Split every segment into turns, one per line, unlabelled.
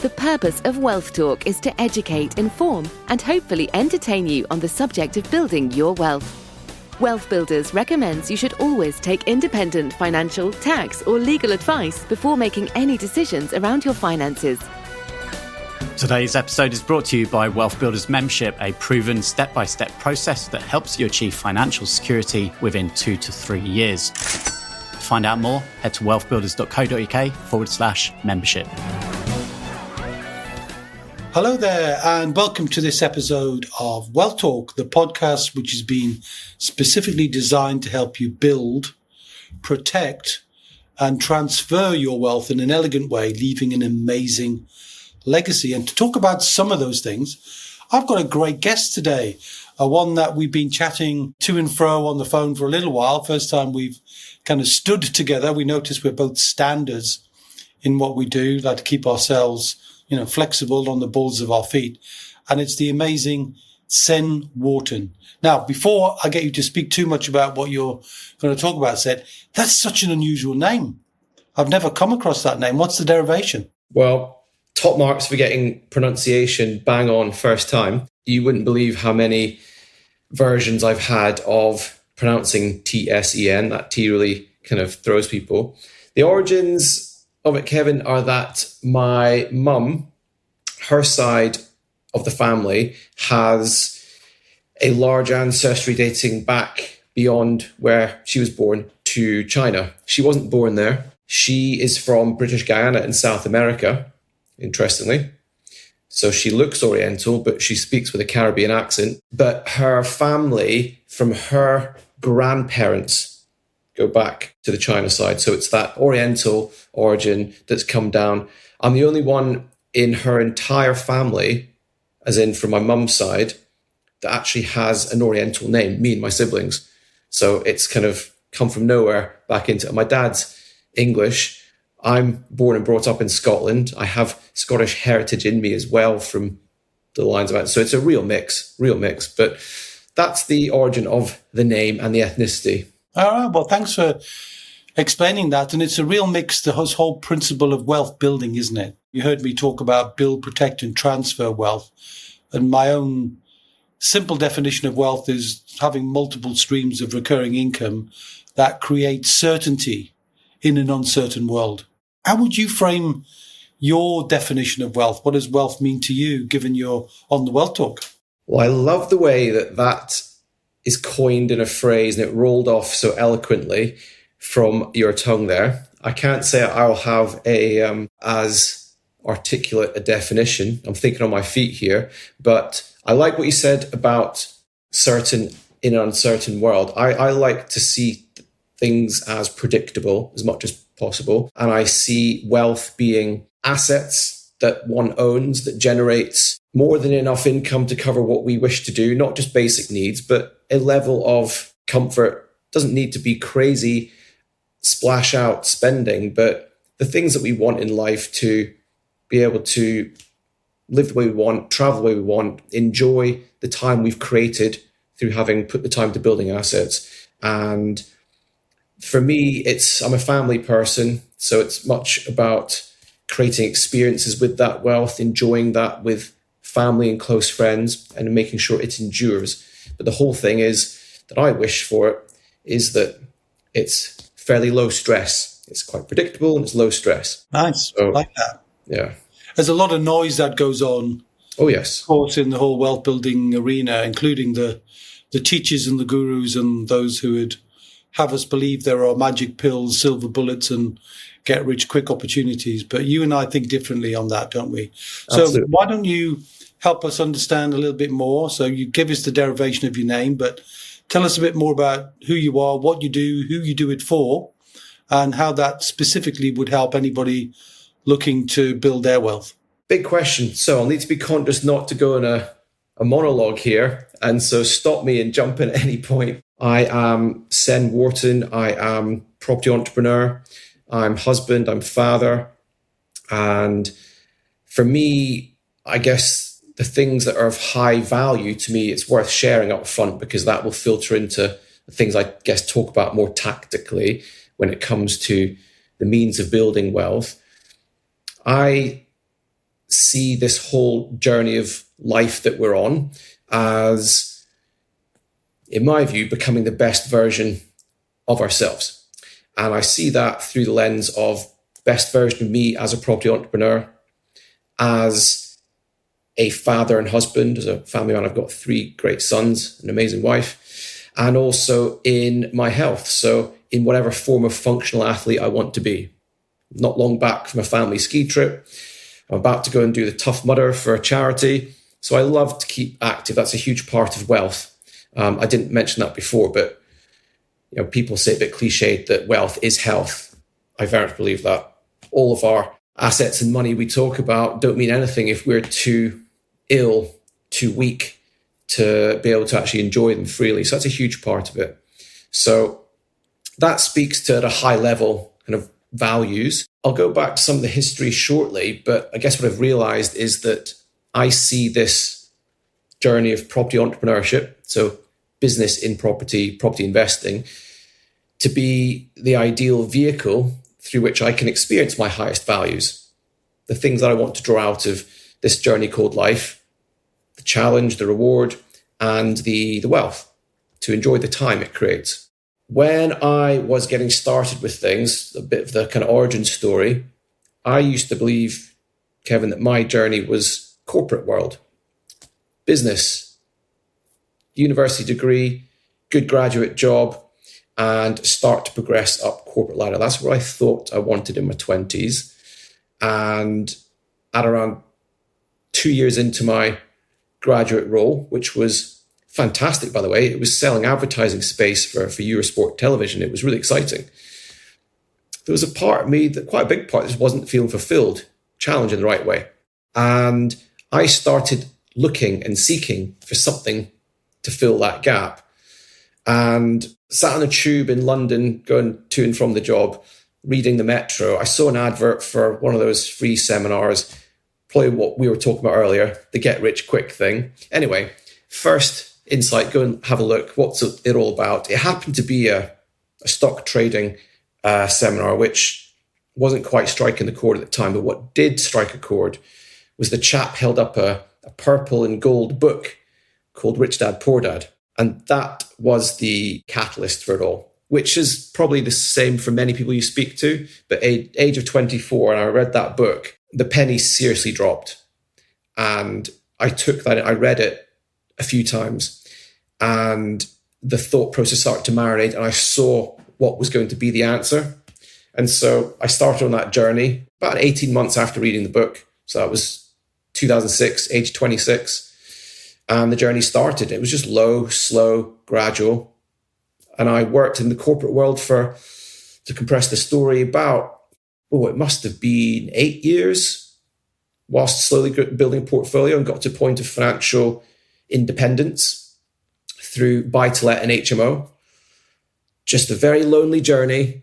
The purpose of Wealth Talk is to educate, inform, and hopefully entertain you on the subject of building your wealth. WealthBuilders recommends you should always take independent financial, tax, or legal advice before making any decisions around your finances.
Today's episode is brought to you by WealthBuilders membership, a proven step-by-step process that helps you achieve financial security within 2 to 3 years. To find out more, head to wealthbuilders.co.uk/membership.
Hello there, and welcome to this episode of Wealth Talk, the podcast which has been specifically designed to help you build, protect, and transfer your wealth in an elegant way, leaving an amazing legacy. And to talk about some of those things, I've got a great guest today, one that we've been chatting to and fro on the phone for a little while. First time we've kind of stood together. We noticed we're both standards in what we do, like to keep ourselves flexible on the balls of our feet. And it's the amazing Sen Wharton. Now, before I get you to speak too much about what you're going to talk about, Sen, that's such an unusual name. I've never come across that name. What's the derivation?
Well, top marks for getting pronunciation bang on first time. You wouldn't believe how many versions I've had of pronouncing T-S-E-N. That T really kind of throws people. The origins of it, Kevin, are that my mum, her side of the family, has a large ancestry dating back beyond where she was born to China. She wasn't born there. She is from British Guyana in South America, interestingly. So she looks Oriental, but she speaks with a Caribbean accent. But her family, from her grandparents, go back to the China side. So it's that Oriental origin that's come down. I'm the only one in her entire family, as in from my mum's side, that actually has an Oriental name, me and my siblings. So it's kind of come from nowhere back into it. My dad's English. I'm born and brought up in Scotland. I have Scottish heritage in me as well from the lines of it. So it's a real mix. But that's the origin of the name and the ethnicity.
All right. Well, thanks for explaining that. And it's a real mix, the whole principle of wealth building, isn't it? You heard me talk about build, protect, and transfer wealth. And my own simple definition of wealth is having multiple streams of recurring income that create certainty in an uncertain world. How would you frame your definition of wealth? What does wealth mean to you, given you're on the Wealth Talk?
Well, I love the way that is coined in a phrase and it rolled off so eloquently from your tongue there. I can't say I'll have as articulate a definition. I'm thinking on my feet here, but I like what you said about certain in an uncertain world. I like to see things as predictable as much as possible. And I see wealth being assets that one owns that generates more than enough income to cover what we wish to do, not just basic needs, but a level of comfort. Doesn't need to be crazy splash out spending, but the things that we want in life to be able to live the way we want, travel the way we want, enjoy the time we've created through having put the time to building assets. And for me, I'm a family person, so it's much about creating experiences with that wealth, enjoying that with family and close friends, and making sure it endures. But the whole thing is that I wish for it is that it's fairly low stress. It's quite predictable and it's low stress.
Nice.
So,
I like that.
Yeah.
There's a lot of noise that goes on.
Oh, yes.
Of course, in the whole wealth building arena, including the teachers and the gurus and those who would have us believe there are magic pills, silver bullets, and get rich quick opportunities. But you and I think differently on that, don't we? So
Absolutely.
Why don't you help us understand a little bit more? So you give us the derivation of your name, but tell us a bit more about who you are, what you do, who you do it for, and how that specifically would help anybody looking to build their wealth.
Big question. So I'll need to be conscious not to go in a monologue here. And so stop me and jump in at any point. I am Sen Wharton. I am property entrepreneur. I'm husband. I'm father. And for me, I guess the things that are of high value to me, it's worth sharing up front because that will filter into the things I guess talk about more tactically when it comes to the means of building wealth. I see this whole journey of life that we're on as, in my view, becoming the best version of ourselves. And I see that through the lens of best version of me as a property entrepreneur, as a father and husband, as a family man. I've got 3 great sons, an amazing wife, and also in my health. So in whatever form of functional athlete I want to be. Not long back from a family ski trip. I'm about to go and do the Tough Mudder for a charity. So I love to keep active. That's a huge part of wealth. I didn't mention that before, but people say a bit cliched that wealth is health. I very much believe that. All of our assets and money we talk about don't mean anything if we're too ill, too weak to be able to actually enjoy them freely. So that's a huge part of it. So that speaks to, at a high level, kind of values. I'll go back to some of the history shortly, but I guess what I've realized is that I see this journey of property entrepreneurship, so business in property investing, to be the ideal vehicle through which I can experience my highest values, the things that I want to draw out of this journey called life, the challenge, the reward, and the wealth, to enjoy the time it creates. When I was getting started with things, a bit of the kind of origin story, I used to believe, Kevin, that my journey was corporate world, business, university degree, good graduate job, and start to progress up corporate ladder. That's what I thought I wanted in my 20s. And at around 2 years into my graduate role, which was fantastic, by the way, it was selling advertising space for Eurosport television. It was really exciting. There was a part of me, that quite a big part, just wasn't feeling fulfilled, challenged in the right way. And I started looking and seeking for something to fill that gap. And sat on a tube in London, going to and from the job, reading the Metro. I saw an advert for one of those free seminars, probably what we were talking about earlier, the get rich quick thing. Anyway, first insight, go and have a look. What's it all about? It happened to be a stock trading seminar, which wasn't quite striking the chord at the time. But what did strike a chord was the chap held up a purple and gold book called Rich Dad, Poor Dad. And that was the catalyst for it all, which is probably the same for many people you speak to. But at age of 24, and I read that book, the penny seriously dropped. And I took that, I read it a few times, and the thought process started to marinate, and I saw what was going to be the answer. And so I started on that journey about 18 months after reading the book. So that was 2006, age 26. And the journey started. It was just low, slow, gradual. And I worked in the corporate world to compress the story, about, it must have been 8 years, whilst slowly building a portfolio, and got to a point of financial independence through buy-to-let and HMO. Just a very lonely journey,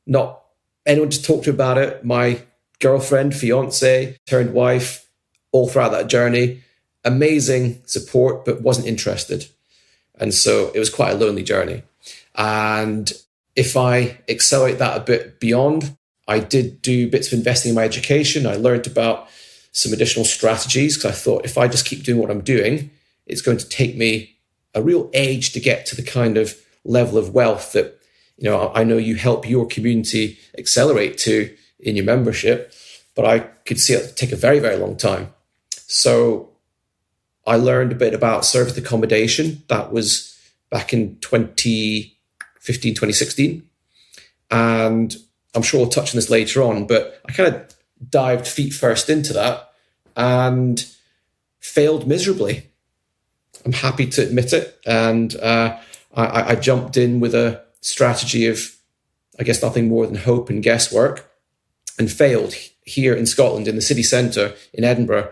not anyone to talk to about it. My girlfriend, fiance, turned wife, all throughout that journey. Amazing support, but wasn't interested. And so it was quite a lonely journey. And if I accelerate that a bit beyond, I did do bits of investing in my education. I learned about some additional strategies, because I thought, if I just keep doing what I'm doing, it's going to take me a real age to get to the kind of level of wealth that, I know you help your community accelerate to in your membership, but I could see it take a very, very long time. So I learned a bit about service accommodation. That was back in 2015, 2016. And I'm sure we'll touch on this later on, but I kind of dived feet first into that and failed miserably. I'm happy to admit it. And I jumped in with a strategy of, I guess, nothing more than hope and guesswork, and failed here in Scotland, in the city centre in Edinburgh.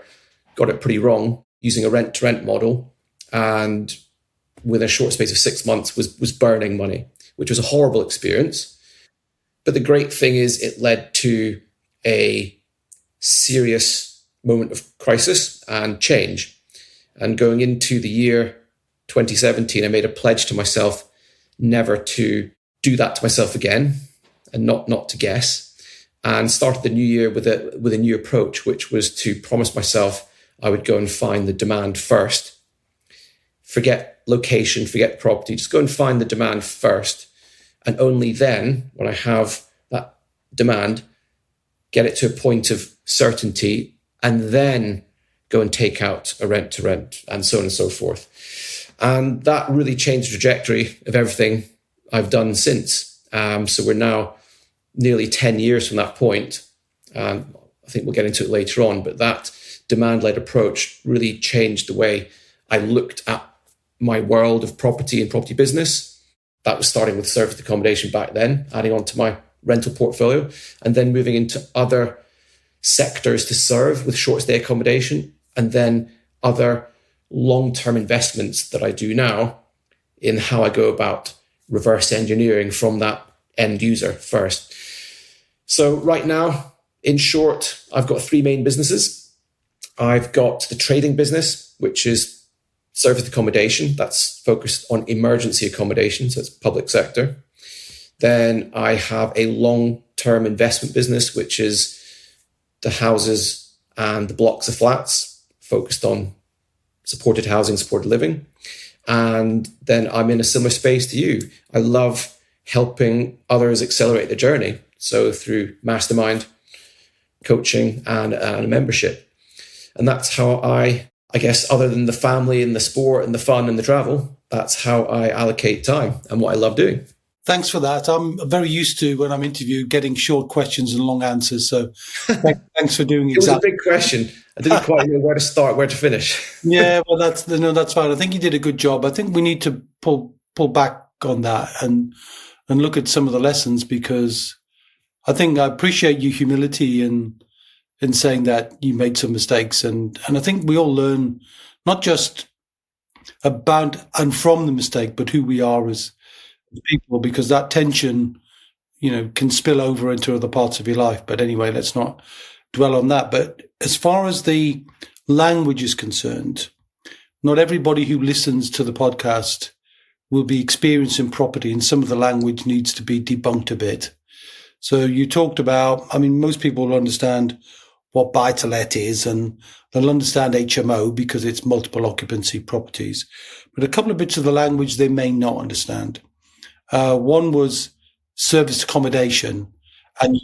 Got it pretty wrong, using a rent-to-rent model, and within a short space of 6 months was burning money, which was a horrible experience. But the great thing is it led to a serious moment of crisis and change. And going into the year 2017, I made a pledge to myself never to do that to myself again, and not to guess. and started the new year with a new approach, which was to promise myself I would go and find the demand first. Forget location, forget property, just go and find the demand first. And only then, when I have that demand, get it to a point of certainty, and then go and take out a rent to rent, and so on and so forth. And that really changed the trajectory of everything I've done since. So we're now nearly 10 years from that point. I think we'll get into it later on, but that demand-led approach really changed the way I looked at my world of property and property business. That was starting with serviced accommodation back then, adding on to my rental portfolio, and then moving into other sectors to serve with short stay accommodation, and then other long-term investments that I do now in how I go about reverse engineering from that end user first. So right now, in short, I've got three main businesses. I've got the trading business, which is serviced accommodation. That's focused on emergency accommodation, so it's public sector. Then I have a long-term investment business, which is the houses and the blocks of flats, focused on supported housing, supported living. And then I'm in a similar space to you. I love helping others accelerate the journey. So through mastermind, coaching, and a membership. And that's how I guess, other than the family and the sport and the fun and the travel, that's how I allocate time and what I love doing.
Thanks for that. I'm very used to, when I'm interviewed, getting short questions and long answers. So thanks for doing exactly.
It was a big question. I didn't quite know where to start, where to finish.
Yeah, well, that's fine. I think you did a good job. I think we need to pull back on that and look at some of the lessons, because I think I appreciate your humility in saying that you made some mistakes. And I think we all learn not just about and from the mistake, but who we are as people, because that tension, can spill over into other parts of your life. But anyway, let's not dwell on that. But as far as the language is concerned, not everybody who listens to the podcast will be experienced in property, and some of the language needs to be debunked a bit. So you talked about, most people will understand what buy-to-let is, and they'll understand HMO because it's multiple occupancy properties. But a couple of bits of the language they may not understand. One was serviced accommodation, and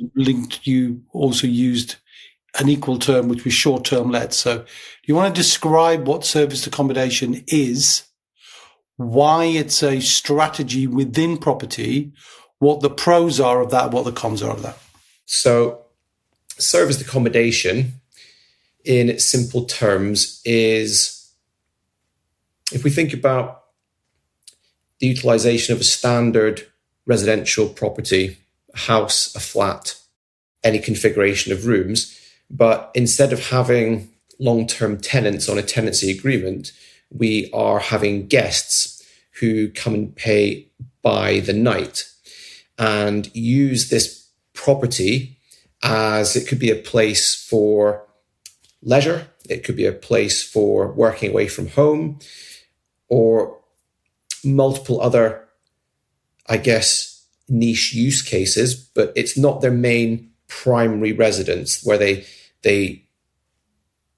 you also used an equal term, which was short-term let. So do you want to describe what serviced accommodation is, why it's a strategy within property, what the pros are of that, what the cons are of that?
So serviced accommodation, in its simple terms, is, if we think about the utilization of a standard residential property, a house, a flat, any configuration of rooms, but instead of having long-term tenants on a tenancy agreement, we are having guests who come and pay by the night and use this property as, it could be a place for leisure, it could be a place for working away from home, or multiple other, niche use cases, but it's not their main primary residence where they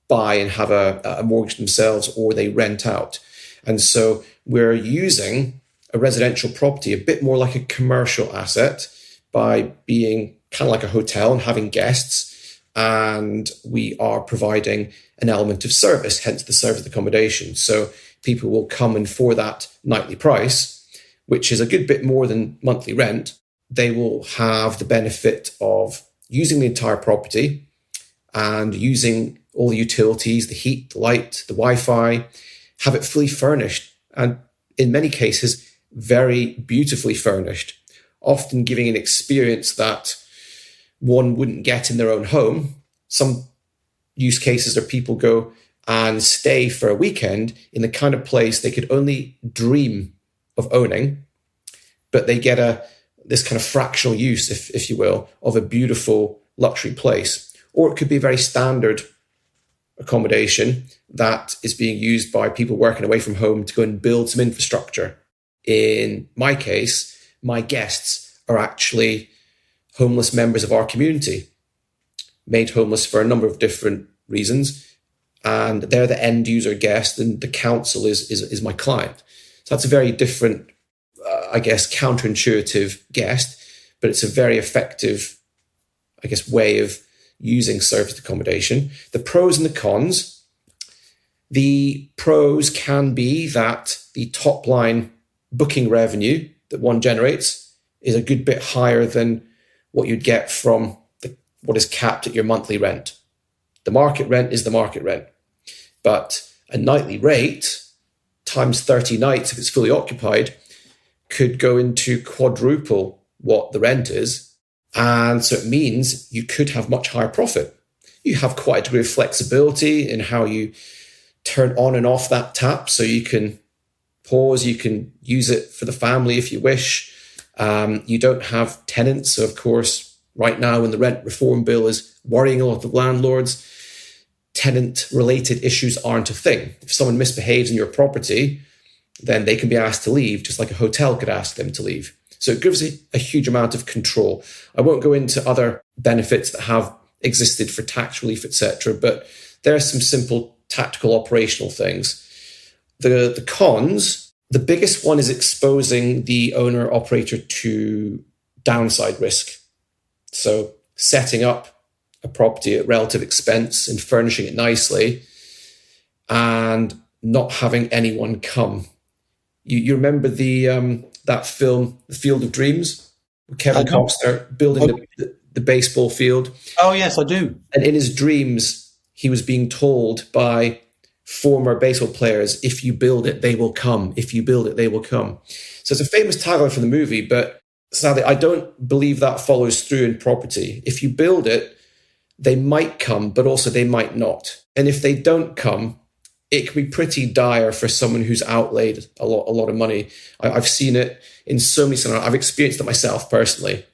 buy and have a mortgage themselves, or they rent out. And so we're using a residential property a bit more like a commercial asset by being kind of like a hotel and having guests, and we are providing an element of service, hence the serviced accommodation. So people will come, and for that nightly price, which is a good bit more than monthly rent, they will have the benefit of using the entire property and using all the utilities, the heat, the light, the Wi-Fi, have it fully furnished, and in many cases, very beautifully furnished, often giving an experience that one wouldn't get in their own home. Some use cases are people go and stay for a weekend in the kind of place they could only dream of owning, but they get this kind of fractional use, if you will, of a beautiful luxury place. Or it could be very standard accommodation that is being used by people working away from home to go and build some infrastructure. In my case, my guests are actually homeless members of our community, made homeless for a number of different reasons. And they're the end user guest, and the council is my client. So that's a very different, I guess, counterintuitive guest, but it's a very effective, I guess, way of using serviced accommodation. The pros and the cons. The pros can be that the top line booking revenue that one generates is a good bit higher than what you'd get from what is capped at your monthly rent. The market rent is the market rent. But a nightly rate times 30 nights, if it's fully occupied, could go into quadruple what the rent is. And so it means you could have much higher profit. You have quite a degree of flexibility in how you turn on and off that tap. So you can pause, you can use it for the family if you wish. You don't have tenants. So of course, right now when the rent reform bill is worrying a lot of landlords, tenant-related issues aren't a thing. If someone misbehaves in your property, then they can be asked to leave, just like a hotel could ask them to leave. So it gives a huge amount of control. I won't go into other benefits that have existed for tax relief, etc., but there are some simple tactical operational things. The cons, the biggest one is exposing the owner-operator to downside risk. So setting up a property at relative expense and furnishing it nicely and not having anyone come. You remember that film, The Field of Dreams, with Kevin Costner building the baseball field?
Oh, yes, I do.
And in his dreams, he was being told by former baseball players, if you build it, they will come. If you build it, they will come. So it's a famous tagline from the movie, but sadly, I don't believe that follows through in property. If you build it, they might come, but also they might not. And if they don't come, it can be pretty dire for someone who's outlaid a lot of money. I've seen it in so many scenarios. I've experienced it myself personally.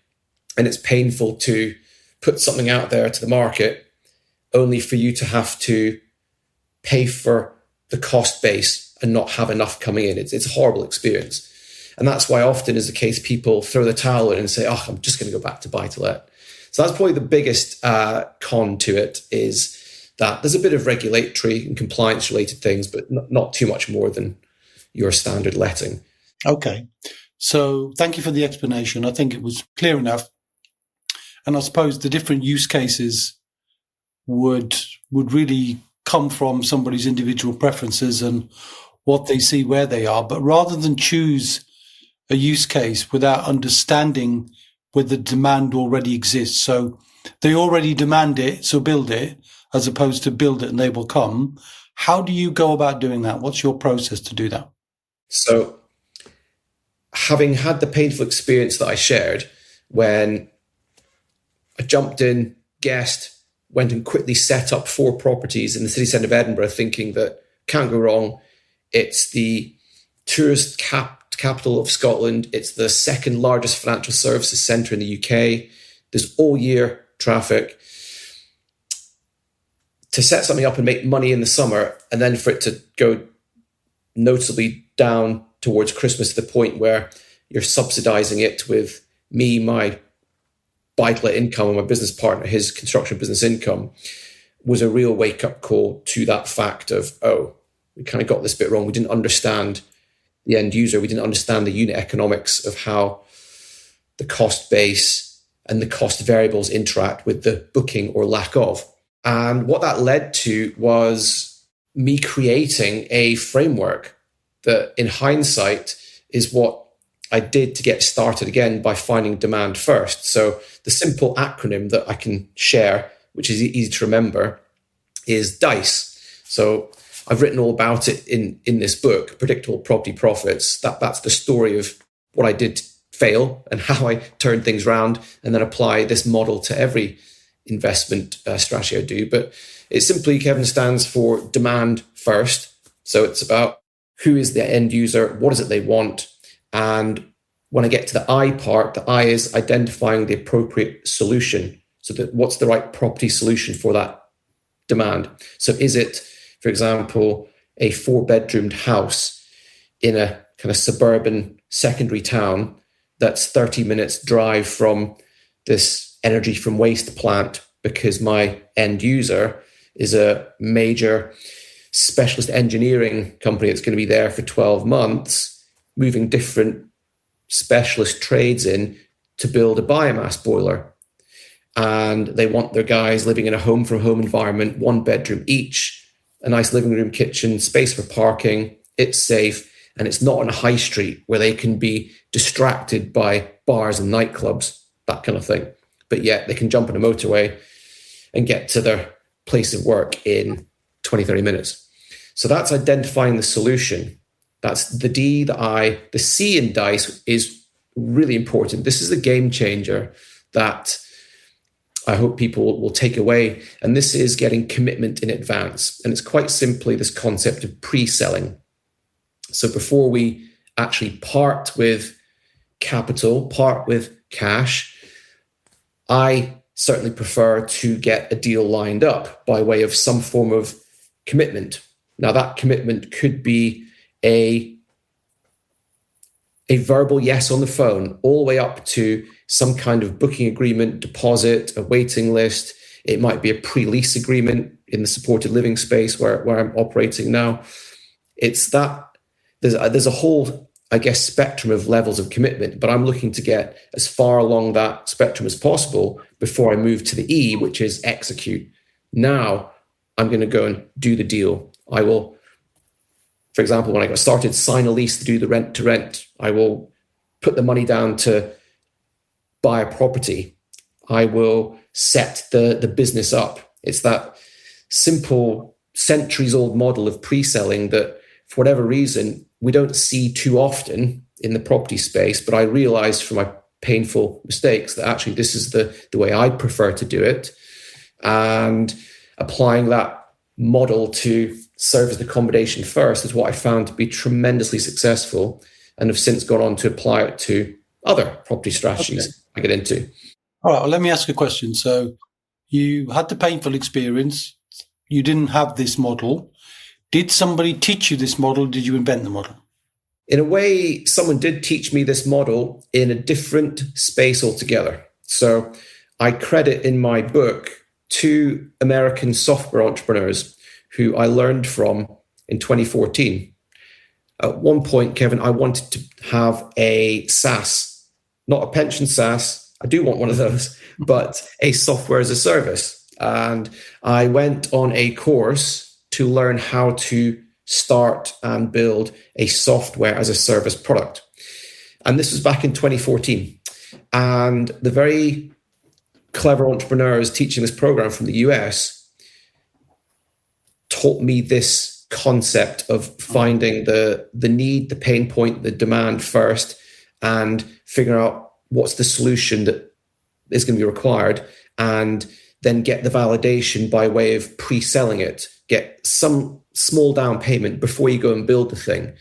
And it's painful to put something out there to the market only for you to have to pay for the cost base and not have enough coming in. It's a horrible experience. And that's why often is the case, people throw the towel in and say, oh, I'm just going to go back to buy-to-let. So that's probably the biggest con to it, is that there's a bit of regulatory and compliance related things, but not too much more than your standard letting.
Okay. So thank you for the explanation. I think it was clear enough. And I suppose the different use cases would really come from somebody's individual preferences and what they see where they are. But rather than choose a use case without understanding where the demand already exists. So they already demand it, so build it, as opposed to build it and they will come. How do you go about doing that? What's your process to do that?
So having had the painful experience that I shared when I jumped in, guessed, went and quickly set up 4 properties in the city centre of Edinburgh, thinking that can't go wrong. It's the tourist capital of Scotland. It's the second largest financial services centre in the UK. There's all year traffic. To set something up and make money in the summer, and then for it to go noticeably down towards Christmas to the point where you're subsidising it with me, my buy-to-let income, and my business partner, his construction business income, was a real wake-up call to that fact of, oh, we kind of got this bit wrong. We didn't understand the end user. We didn't understand the unit economics of how the cost base and the cost variables interact with the booking or lack of. And what that led to was me creating a framework that, in hindsight, is what I did to get started again by finding demand first. So the simple acronym that I can share, which is easy to remember, is DICE. So I've written all about it in this book, Predictable Property Profits. That's the story of what I did fail and how I turned things around and then apply this model to every investment strategy I do. But it simply, Kevin, stands for demand first. So it's about who is the end user, what is it they want? And when I get to the I part, the I is identifying the appropriate solution. So that what's the right property solution for that demand? So is it, for example, a 4-bedroomed house in a kind of suburban secondary town that's 30 minutes drive from this energy from waste plant because my end user is a major specialist engineering company that's going to be there for 12 months, moving different specialist trades in to build a biomass boiler. And they want their guys living in a home from home environment, 1 bedroom each, a nice living room, kitchen, space for parking. It's safe. And it's not on a high street where they can be distracted by bars and nightclubs, that kind of thing. But yet they can jump on a motorway and get to their place of work in 20, 30 minutes. So that's identifying the solution. That's the D, the I. The C in DICE is really important. This is a game changer that I hope people will take away. And this is getting commitment in advance. And it's quite simply this concept of pre-selling. So before we actually part with capital, part with cash, I certainly prefer to get a deal lined up by way of some form of commitment. Now, that commitment could be a verbal yes on the phone, all the way up to some kind of booking agreement, deposit, a waiting list. It might be a pre-lease agreement in the supported living space where I'm operating now. It's that there's a whole, I guess, spectrum of levels of commitment, but I'm looking to get as far along that spectrum as possible before I move to the E, which is execute. Now I'm going to go and do the deal. I will, for example, when I got started, sign a lease to do the rent to rent. I will put the money down to buy a property. I will set the business up. It's that simple centuries old model of pre-selling that for whatever reason, we don't see too often in the property space, but I realized from my painful mistakes that actually this is the way I prefer to do it. And applying that model to serviced accommodation first is what I found to be tremendously successful, and have since gone on to apply it to other property strategies I get into.
All right, well, let me ask you a question. So you had the painful experience. You didn't have this model. Did somebody teach you this model? Did you invent the model?
In a way, someone did teach me this model in a different space altogether. So I credit in my book 2 American software entrepreneurs who I learned from in 2014. At one point, Kevin, I wanted to have a SaaS, not a pension SaaS. I do want one of those, but a software as a service. And I went on a course to learn how to start and build a software as a service product. And this was back in 2014. And the very clever entrepreneurs teaching this program from the US taught me this concept of finding the need, the pain point, the demand first, and figuring out what's the solution that is going to be required, and then get the validation by way of pre-selling it, get some small down payment before you go and build the thing.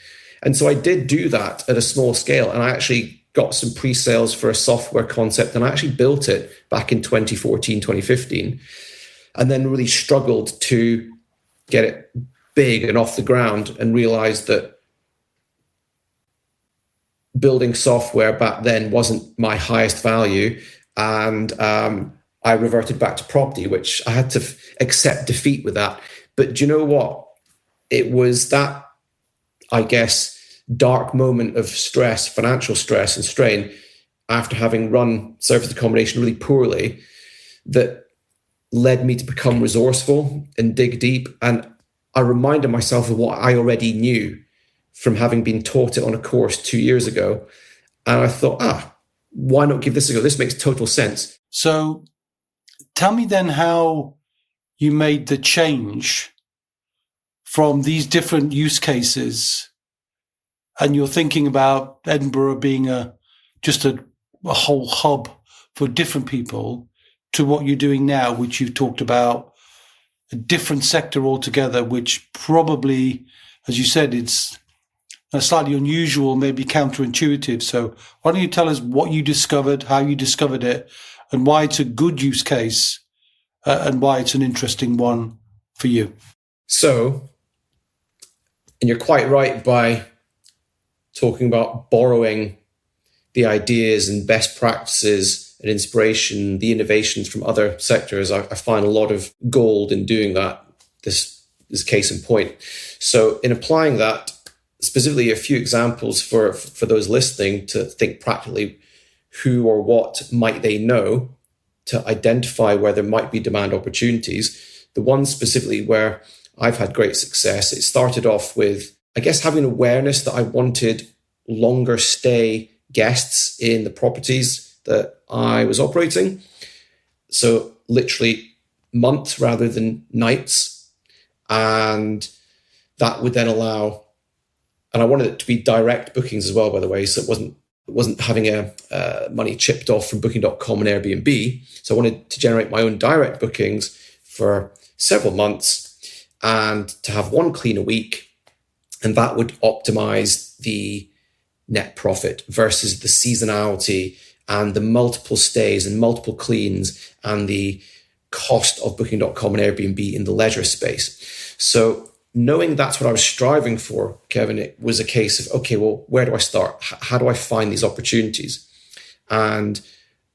And so I did do that at a small scale, and I actually got some pre-sales for a software concept, and I actually built it back in 2014, 2015, and then really struggled to get it big and off the ground, and realized that building software back then wasn't my highest value. And I reverted back to property, which I had to accept defeat with that. But do you know what? It was that, I guess, dark moment of stress, financial stress and strain, after having run serviced accommodation really poorly, that led me to become resourceful and dig deep. And I reminded myself of what I already knew from having been taught it on a course 2 years ago. And I thought, why not give this a go? This makes total sense.
So tell me then how you made the change from these different use cases, and you're thinking about Edinburgh being just a whole hub for different people, to what you're doing now, which you've talked about, a different sector altogether, which probably, as you said, it's slightly unusual, maybe counterintuitive. So why don't you tell us what you discovered, how you discovered it, and why it's a good use case, and why it's an interesting one for you?
So, and you're quite right by talking about borrowing the ideas and best practices and inspiration, the innovations from other sectors, I find a lot of gold in doing that. This is case in point. So in applying that, specifically a few examples for those listening to think practically, who or what might they know to identify where there might be demand opportunities. The one specifically where I've had great success, it started off with, I guess, having awareness that I wanted longer stay guests in the properties that I was operating. So literally months rather than nights. And that would then allow, and I wanted it to be direct bookings as well, by the way. So it wasn't having money chipped off from booking.com and Airbnb. So I wanted to generate my own direct bookings for several months and to have one clean a week. And that would optimize the net profit versus the seasonality and the multiple stays and multiple cleans and the cost of booking.com and Airbnb in the leisure space. So knowing that's what I was striving for, Kevin, it was a case of, okay, well, where do I start? How do I find these opportunities? And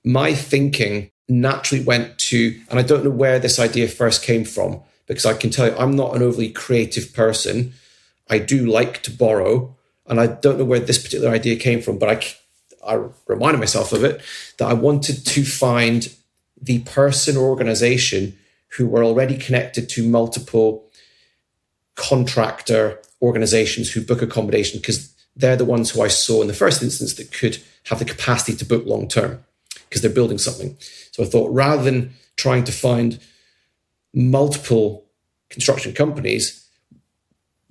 my thinking naturally went to, and I don't know where this idea first came from, because I can tell you, I'm not an overly creative person. I do like to borrow, and I don't know where this particular idea came from, but I reminded myself of it, that I wanted to find the person or organization who were already connected to multiple contractor organizations who book accommodation, because they're the ones who I saw in the first instance that could have the capacity to book long term because they're building something. So I thought, rather than trying to find multiple construction companies,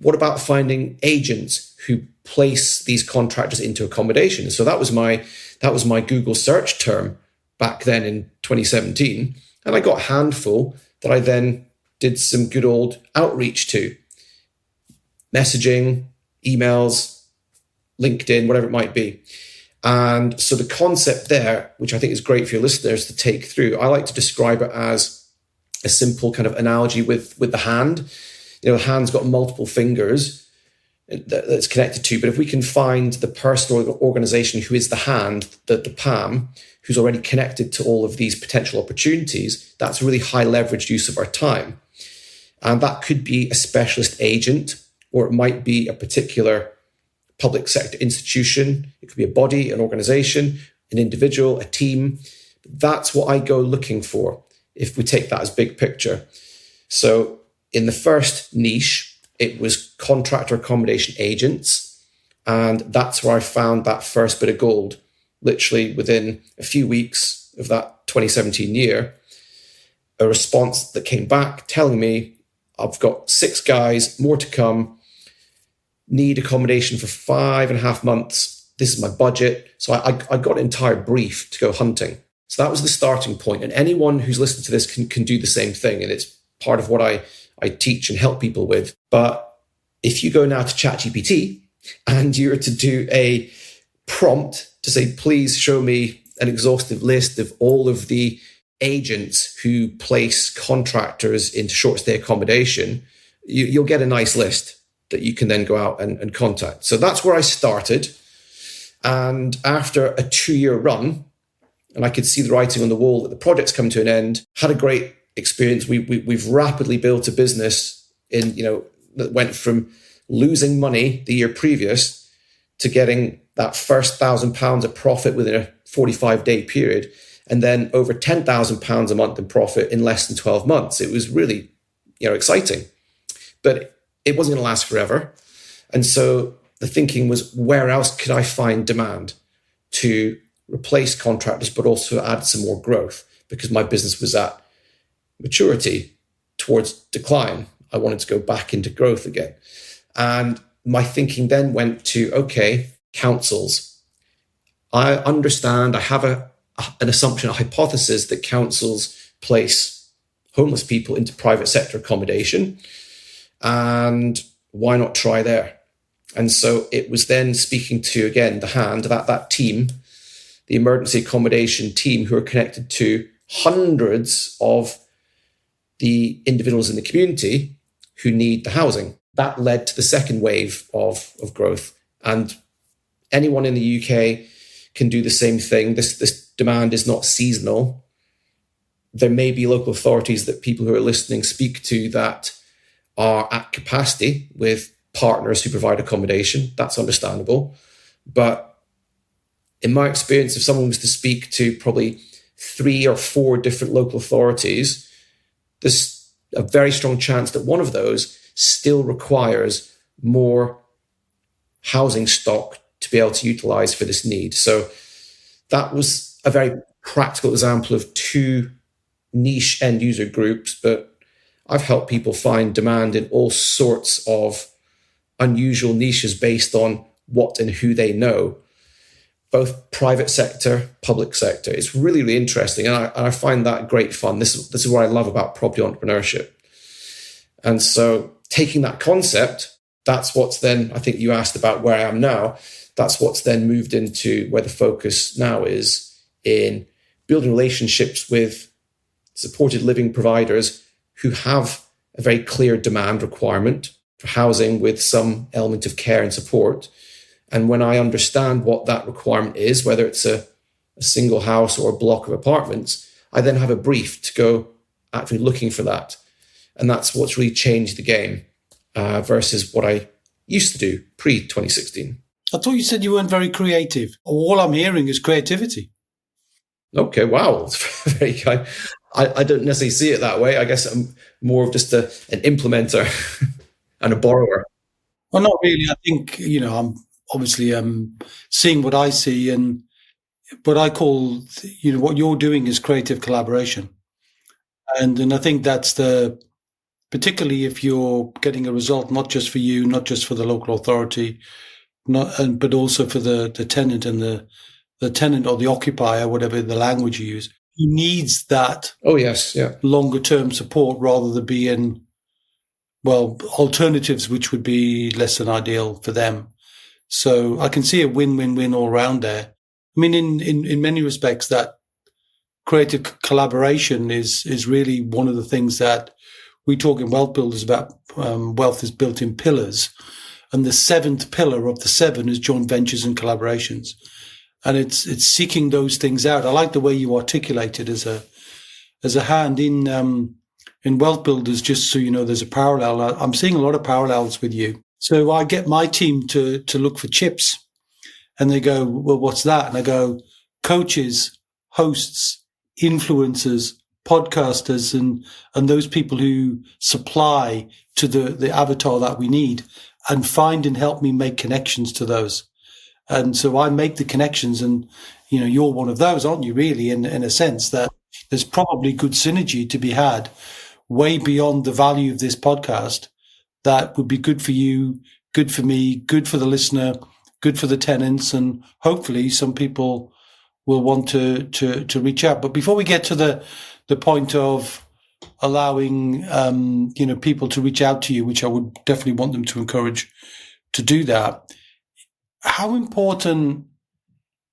what about finding agents who place these contractors into accommodation? So that was my Google search term back then in 2017. And I got a handful that I then did some good old outreach to. Messaging, emails, LinkedIn, whatever it might be. And so the concept there, which I think is great for your listeners to take through, I like to describe it as a simple kind of analogy with the hand. You know, the hand's got multiple fingers that it's connected to, but if we can find the person or organization who is the hand, the palm, who's already connected to all of these potential opportunities, that's really high leveraged use of our time. And that could be a specialist agent, or it might be a particular public sector institution. It could be a body, an organization, an individual, a team. That's what I go looking for if we take that as big picture. So in the first niche, it was contractor accommodation agents. And that's where I found that first bit of gold, literally within a few weeks of that 2017 year, a response that came back telling me, I've got 6 guys, more to come, need accommodation for 5.5 months. This is my budget. So I got an entire brief to go hunting. So that was the starting point. And anyone who's listening to this can do the same thing. And it's part of what I teach and help people with. But if you go now to ChatGPT and you're to do a prompt to say, please show me an exhaustive list of all of the agents who place contractors into short stay accommodation, you'll get a nice list that you can then go out and contact. So that's where I started. And after a 2-year run, and I could see the writing on the wall that the project's come to an end, had a great experience. We've rapidly built a business that went from losing money the year previous to getting that first £1,000 of profit within a 45-day period, and then over £10,000 a month in profit in less than 12 months. It was really, exciting, but it wasn't going to last forever. And so the thinking was, where else could I find demand to replace contractors, but also add some more growth? Because my business was at maturity towards decline. I wanted to go back into growth again. And my thinking then went to, okay, councils. I understand, I have an assumption, a hypothesis that councils place homeless people into private sector accommodation. And why not try there? And so it was then speaking to, again, the hand, that team, the emergency accommodation team, who are connected to hundreds of the individuals in the community who need the housing. That led to the second wave of growth. And anyone in the UK can do the same thing. This demand is not seasonal. There may be local authorities that people who are listening speak to that are at capacity with partners who provide accommodation. That's understandable. But in my experience, if someone was to speak to probably 3 or 4 different local authorities, there's a very strong chance that one of those still requires more housing stock to be able to utilize for this need. So that was a very practical example of 2 niche end user groups, but I've helped people find demand in all sorts of unusual niches based on what and who they know, both private sector, public sector. It's really, really interesting. And I find that great fun. This is what I love about property entrepreneurship. And so taking that concept, that's what's then, I think you asked about where I am now, that's what's then moved into where the focus now is in building relationships with supported living providers who have a very clear demand requirement for housing with some element of care and support. And when I understand what that requirement is, whether it's a single house or a block of apartments, I then have a brief to go actually looking for that. And that's what's really changed the game versus what I used to do pre-2016.
I thought you said you weren't very creative. All I'm hearing is creativity.
Okay, wow. Very kind. I don't necessarily see it that way. I guess I'm more of just an implementer and a borrower.
Well, not really. I think, I'm obviously seeing what I see, and what I call, what you're doing is creative collaboration. And I think that's particularly if you're getting a result, not just for you, not just for the local authority, but also for the tenant and the tenant or the occupier, whatever the language you use. He needs that longer term support rather than being, alternatives which would be less than ideal for them. So I can see a win-win-win all around there. I mean, in many respects, that creative collaboration is really one of the things that we talk in WealthBuilders about. Wealth is built in pillars. And the 7th pillar of the 7 is joint ventures and collaborations. And it's seeking those things out. I like the way you articulate it as a hand in WealthBuilders. Just so you know, there's a parallel. I'm seeing a lot of parallels with you. So I get my team to look for chips, and they go, "Well, what's that?" And I go, "Coaches, hosts, influencers, podcasters, and those people who supply to the avatar that we need, and find and help me make connections to those." And so I make the connections, and, you're one of those, aren't you, really, in a sense that there's probably good synergy to be had way beyond the value of this podcast that would be good for you, good for me, good for the listener, good for the tenants, and hopefully some people will want to reach out. But before we get to the point of allowing, people to reach out to you, which I would definitely want them to encourage to do that, how important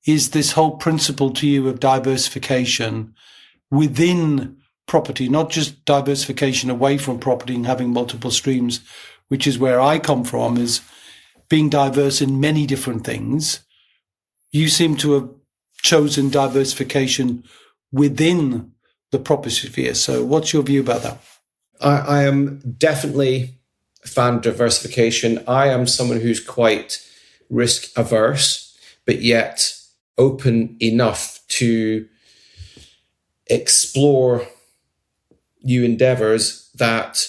is this whole principle to you of diversification within property, not just diversification away from property and having multiple streams, which is where I come from, is being diverse in many different things. You seem to have chosen diversification within the property sphere. So what's your view about that?
I am definitely a fan of diversification. I am someone who's quite risk averse, but yet open enough to explore new endeavors that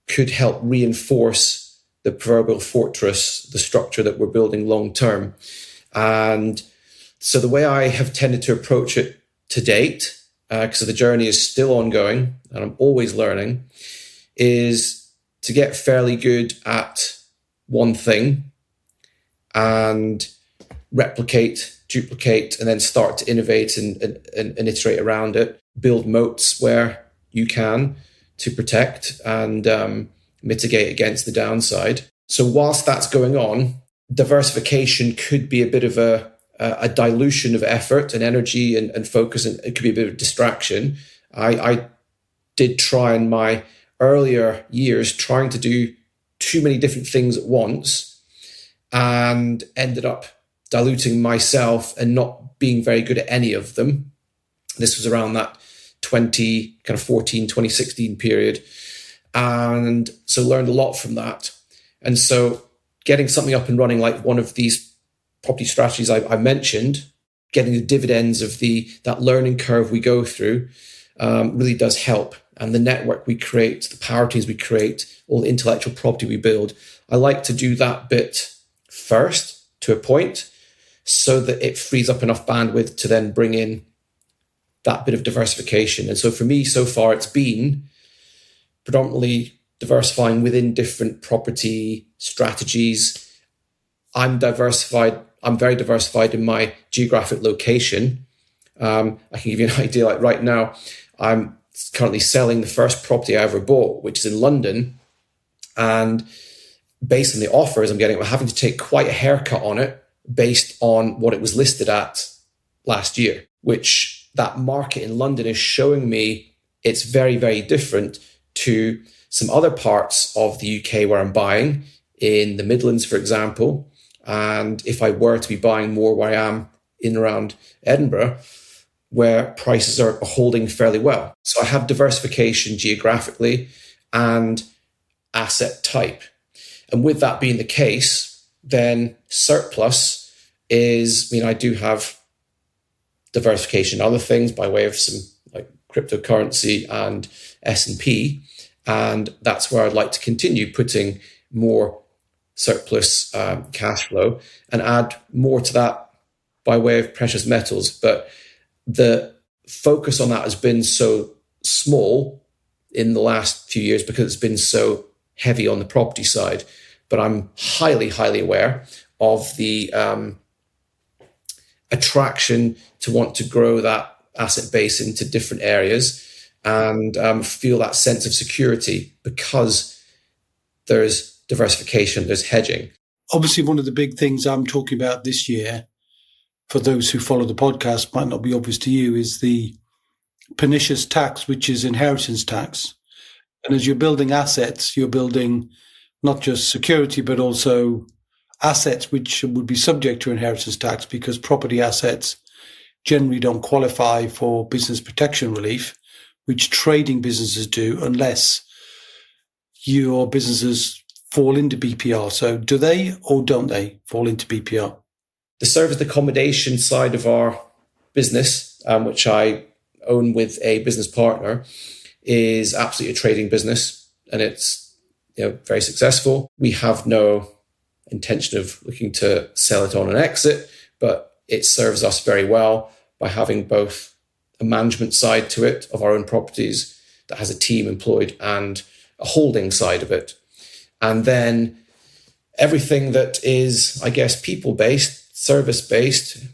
could help reinforce the proverbial fortress, the structure that we're building long term. And so the way I have tended to approach it to date, because the journey is still ongoing and I'm always learning, is to get fairly good at one thing and replicate, duplicate, and then start to innovate and iterate around it, build moats where you can to protect and mitigate against the downside. So whilst that's going on, diversification could be a bit of a dilution of effort and energy and focus, and it could be a bit of distraction. I did try in my earlier years trying to do too many different things at once and ended up diluting myself and not being very good at any of them. This was around that 2016 period. And so learned a lot from that. And so getting something up and running like one of these property strategies I mentioned, getting the dividends of that learning curve we go through really does help. And the network we create, the power teams we create, all the intellectual property we build, I like to do that bit first to a point so that it frees up enough bandwidth to then bring in that bit of diversification. And so for me, so far, it's been predominantly diversifying within different property strategies. I'm very diversified in my geographic location. I can give you an idea, like right now, I'm currently selling the first property I ever bought, which is in London. And based on the offers I'm getting, I'm having to take quite a haircut on it based on what it was listed at last year, which that market in London is showing me it's very, very different to some other parts of the UK where I'm buying, in the Midlands, for example. And if I were to be buying more where I am in around Edinburgh, where prices are holding fairly well. So I have diversification geographically and asset type. And with that being the case, then surplus is, I do have diversification in other things by way of some like cryptocurrency and S&P. And that's where I'd like to continue putting more surplus cash flow and add more to that by way of precious metals. But the focus on that has been so small in the last few years because it's been so heavy on the property side. But I'm highly, highly aware of the attraction to want to grow that asset base into different areas and feel that sense of security because there's diversification, there's hedging.
Obviously, one of the big things I'm talking about this year, for those who follow the podcast, might not be obvious to you, is the pernicious tax, which is inheritance tax. And as you're building assets, you're building not just security, but also assets which would be subject to inheritance tax, because property assets generally don't qualify for business protection relief, which trading businesses do, unless your businesses fall into BPR. So do they or don't they fall into BPR?
The serviced accommodation side of our business, which I own with a business partner, is absolutely a trading business, and it's very successful. We have no intention of looking to sell it on an exit, but it serves us very well by having both a management side to it of our own properties that has a team employed and a holding side of it. And then everything that is, I guess, people-based, service-based,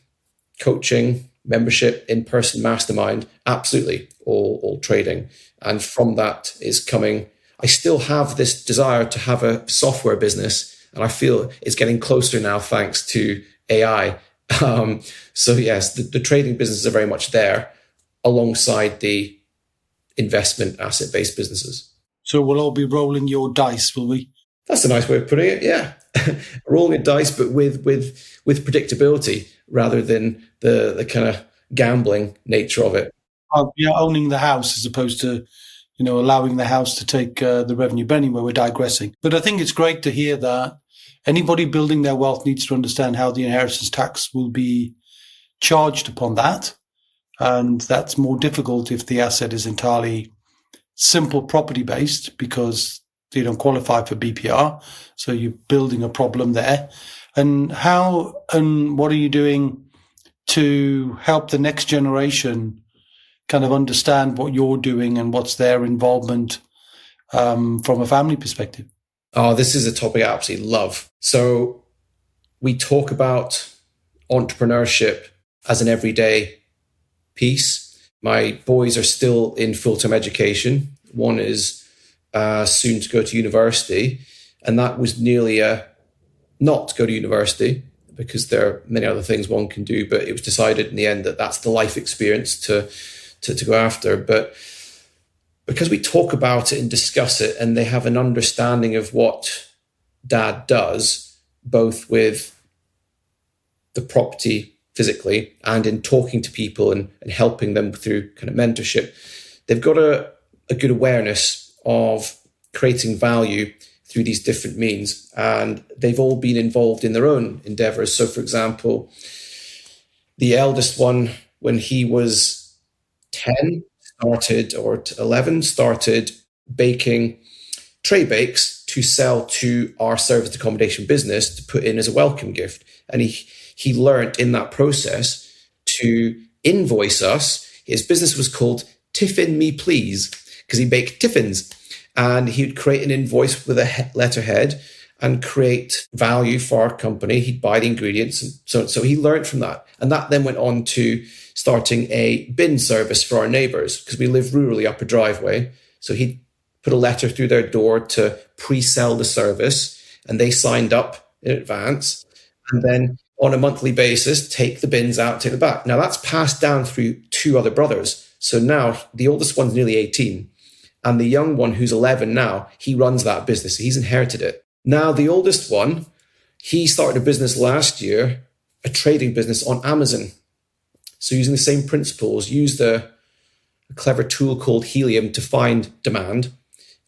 coaching, membership, in-person mastermind, absolutely all trading. And from that is coming, I still have this desire to have a software business, and I feel it's getting closer now thanks to AI. So yes, the trading businesses are very much there alongside the investment asset-based businesses.
So we'll all be rolling your dice, will we?
That's a nice way of putting it, yeah. Rolling a dice, but with predictability rather than the kind of gambling nature of it.
Yeah, owning the house as opposed to, allowing the house to take the revenue. But anyway, we're digressing. But I think it's great to hear that anybody building their wealth needs to understand how the inheritance tax will be charged upon that. And that's more difficult if the asset is entirely simple property based, because they don't qualify for BPR. So you're building a problem there. And what are you doing to help the next generation kind of understand what you're doing and what's their involvement from a family perspective?
Oh, this is a topic I absolutely love. So we talk about entrepreneurship as an everyday piece. My boys are still in full-time education. One is soon to go to university, and that was nearly not to go to university because there are many other things one can do, but it was decided in the end that that's the life experience to go after. But because we talk about it and discuss it, and they have an understanding of what dad does, both with the property physically and in talking to people and helping them through kind of mentorship, they've got a good awareness of creating value through these different means. And they've all been involved in their own endeavors. So, for example, the eldest one, when he was 10, started baking tray bakes to sell to our serviced accommodation business to put in as a welcome gift. And he learned in that process to invoice us. His business was called Tiffin Me Please, because he baked tiffins. And he would create an invoice with a letterhead and create value for our company. He'd buy the ingredients. And so he learned from that. And that then went on to starting a bin service for our neighbours, because we live rurally up a driveway. So he'd put a letter through their door to pre-sell the service, and they signed up in advance. And then on a monthly basis, take the bins out, take them back. Now that's passed down through two other brothers. So now the oldest one's nearly 18. And the young one, who's 11 now, he runs that business. He's inherited it. Now, the oldest one, he started a business last year, a trading business on Amazon. So using the same principles, used a clever tool called Helium to find demand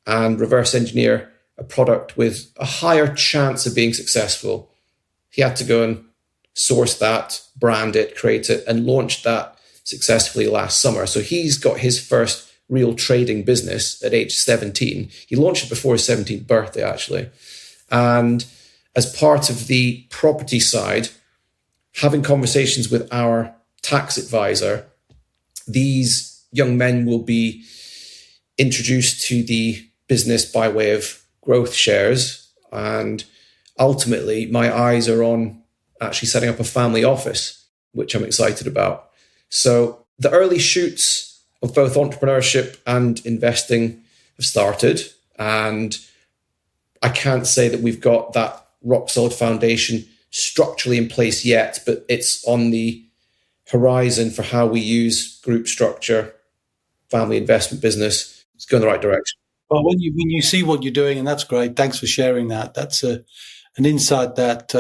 and reverse engineer a product with a higher chance of being successful. He had to go and source that, brand it, create it, and launched that successfully last summer. So he's got his first real trading business at age 17. He launched it before his 17th birthday, actually. And as part of the property side, having conversations with our tax advisor, these young men will be introduced to the business by way of growth shares. And ultimately, my eyes are on actually setting up a family office, which I'm excited about. So the early shoots of both entrepreneurship and investing have started. And I can't say that we've got that rock solid foundation structurally in place yet, but it's on the horizon for how we use group structure, family investment business. It's going in the right direction.
Well, when you see what you're doing, and that's great. Thanks for sharing that. That's an insight that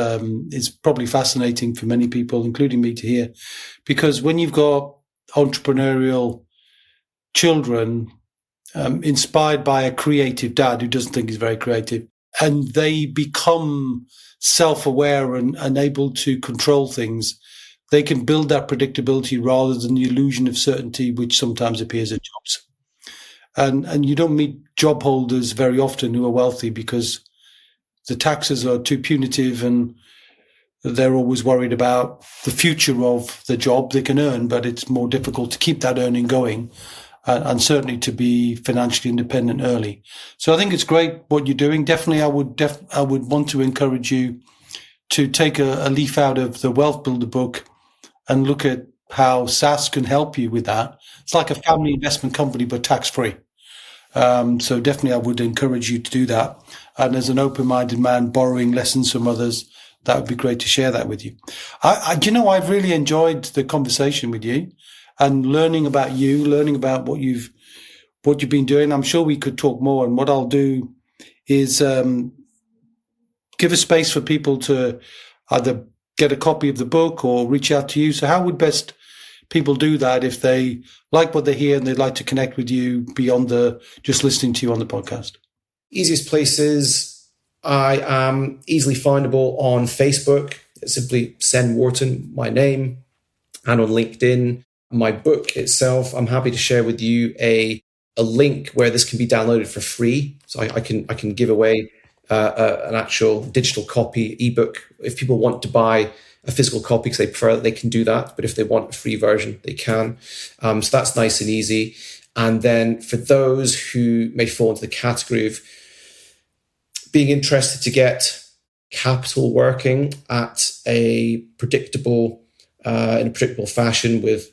is probably fascinating for many people, including me, to hear. Because when you've got entrepreneurial children inspired by a creative dad who doesn't think he's very creative, and they become self-aware and able to control things, they can build that predictability rather than the illusion of certainty, which sometimes appears at jobs. And you don't meet job holders very often who are wealthy because the taxes are too punitive and they're always worried about the future of the job they can earn, but it's more difficult to keep that earning going and certainly to be financially independent early. So I think it's great what you're doing. Definitely, I would want to encourage you to take a leaf out of the Wealth Builder book and look at how SSAS can help you with that. It's like a family investment company, but tax-free. So definitely I would encourage you to do that. And as an open-minded man, borrowing lessons from others, that would be great to share that with you. I've really enjoyed the conversation with you and learning about you, learning about what you've been doing. I'm sure we could talk more. And what I'll do is give a space for people to either get a copy of the book or reach out to you. So how would best people do that if they like what they hear and they'd like to connect with you beyond just listening to you on the podcast?
Easiest places, I am easily findable on Facebook. It's simply Sen Wharton, my name, and on LinkedIn. My book itself, I'm happy to share with you a link where this can be downloaded for free. So I can give away an actual digital copy ebook. If people want to buy a physical copy because they prefer it, they can do that. But if they want a free version, they can. So that's nice and easy. And then for those who may fall into the category of being interested to get capital working at a predictable, in a predictable fashion with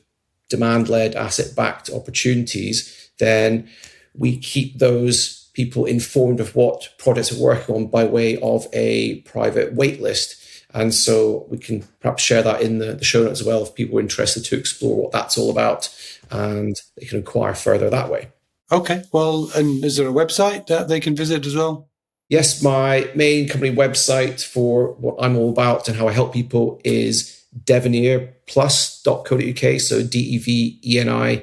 demand-led asset-backed opportunities, then we keep those people informed of what projects are working on by way of a private wait list. And so we can perhaps share that in the show notes as well if people are interested to explore what that's all about, and they can inquire further that way.
Okay. Well, and is there a website that they can visit as well?
Yes, my main company website for what I'm all about and how I help people is devenirplus.co.uk, so DEVENIR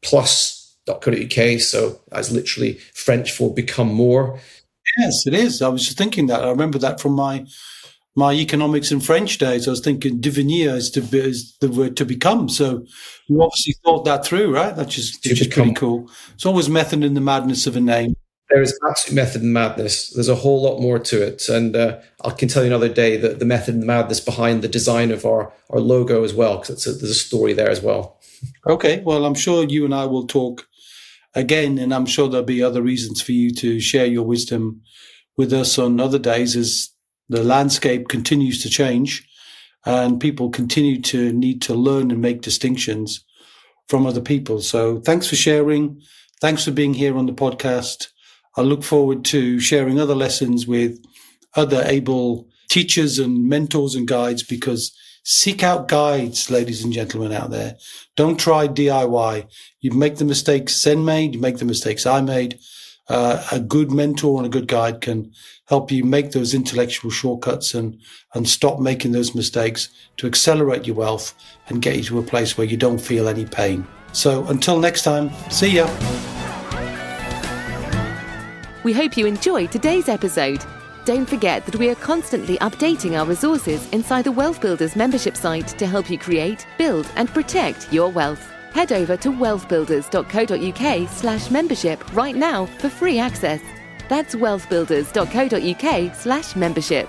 plus.co.uk, so that's literally French for become more.
Yes, it is. I was just thinking that. I remember that from my economics and French days. I was thinking devenir is the word to become. So you obviously thought that through, right? Which is pretty cool. It's always method in the madness of a name.
There is absolute method and madness. There's a whole lot more to it. And I can tell you another day that the method and madness behind the design of our logo as well, because there's a story there as well.
Okay. Well, I'm sure you and I will talk again, and I'm sure there'll be other reasons for you to share your wisdom with us on other days as the landscape continues to change and people continue to need to learn and make distinctions from other people. So thanks for sharing. Thanks for being here on the podcast. I look forward to sharing other lessons with other able teachers and mentors and guides, because seek out guides, ladies and gentlemen out there. Don't try DIY. You make the mistakes Zen made, you make the mistakes I made. A good mentor and a good guide can help you make those intellectual shortcuts and stop making those mistakes to accelerate your wealth and get you to a place where you don't feel any pain. So until next time, see ya.
We hope you enjoyed today's episode. Don't forget that we are constantly updating our resources inside the Wealth Builders membership site to help you create, build and protect your wealth. Head over to wealthbuilders.co.uk/membership right now for free access. That's wealthbuilders.co.uk/membership.